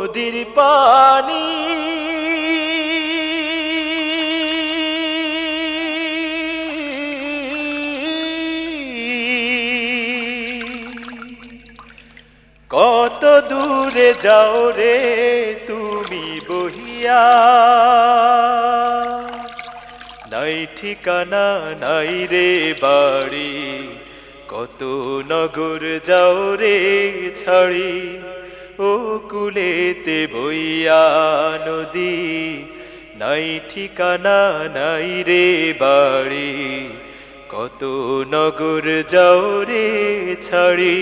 নদীর পানি কত দূরে যাও রে তুমি বহিয়া, নাই ঠিকানা নাই রে বাড়ি, কত নগর যাও রে ছাড়ি, ও কুলেতে বইয়া নদী, নাই ঠিকানা নাই রে বাড়ি, কত নগর যাও রে ছাড়ি,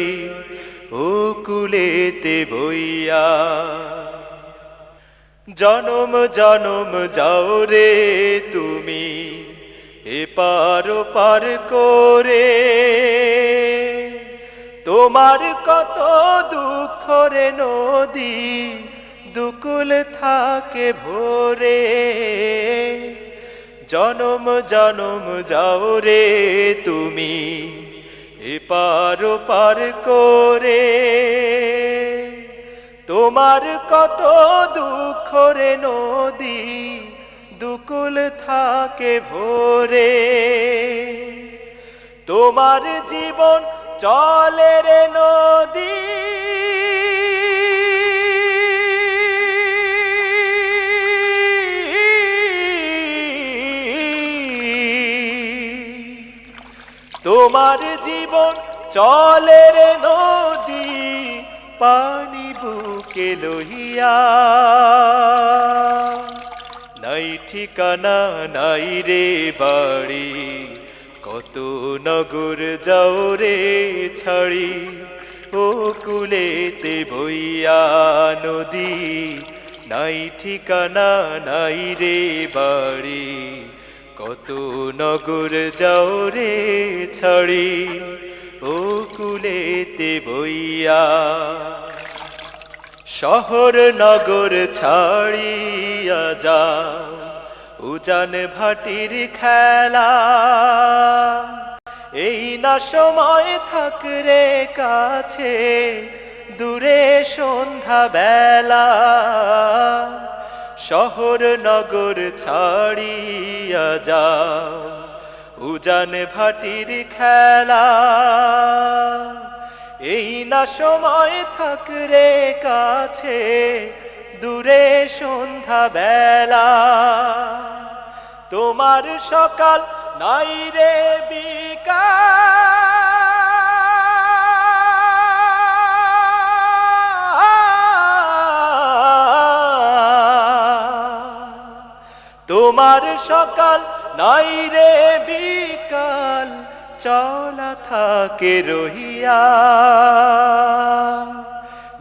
ও কুলেতে বইয়া। জনম জনম যাও রে তুমি এপার ওপার করে, তোমার কত দুঃখ রে নদী, দুকুল থাকে ভোরে। জনম জনম যাও রে তুমি এপার ওপার করে, তোমার কত দুঃখ রে নদী, দুকুল থাকে ভোরে। তোমার জীবন চলে রে নদী, তোমার জীবন চলে রে নদী, পানি বুকে লইয়া, নাই ঠিকানা নাই রে বাড়ি, কত নগর যাও রে ছাড়ি, ও কুলেতে বইয়া নদী, নাই ঠিকানা নাই রে বাড়ি, কত নগর যাও রে ছাড়ি, ও কুলেতে বইয়া। শহর নগর ছাড়িয়া যাও, উজান ভাটির খেলা, এই না সময় থাক রে কাছে, দূরে সন্ধ্যা বেলা। শহর নগর ছাড়িয়া যাও, উজান ভাটির খেলা, এই না সময় থাক রে কাছে, দূরে সন্ধ্যা বেলা। তোমার সকাল নাই রে বিকাল, তোমার সকাল নাই রে বিকাল, চলা থাকে রহিয়া,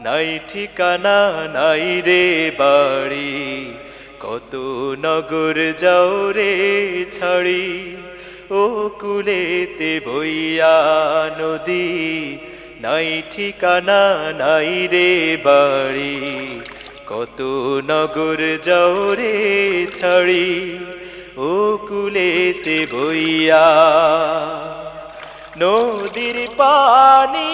নাই ঠিকানা নাই রে বাড়ি, কত নগর যাও রে ছাড়ি, ও কুলেতে বইয়া নদী, নাই ঠিকানা নাই রে বাড়ি, কত নগর যাও রে ছাড়ি, ও কুলেতে বইয়া। নদীর পানি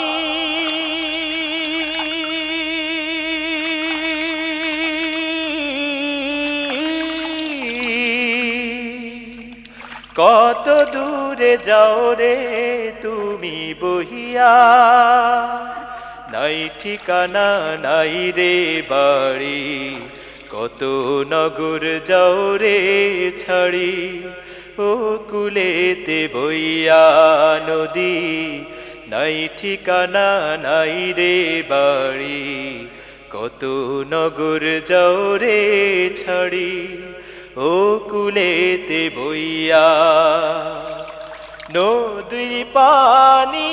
কত দূরে যাও রে তুমি বহিয়া, নাই ঠিকানা নাই রে বাড়ি, কত নগর যাও রে ছাড়ি, ও কুলেতে বইয়া নদী, নাই ঠিকানা নাই রে বাড়ি, কত নগর যাও রে ছাড়ি, ও কুলেতে বইয়া। নদীর পানি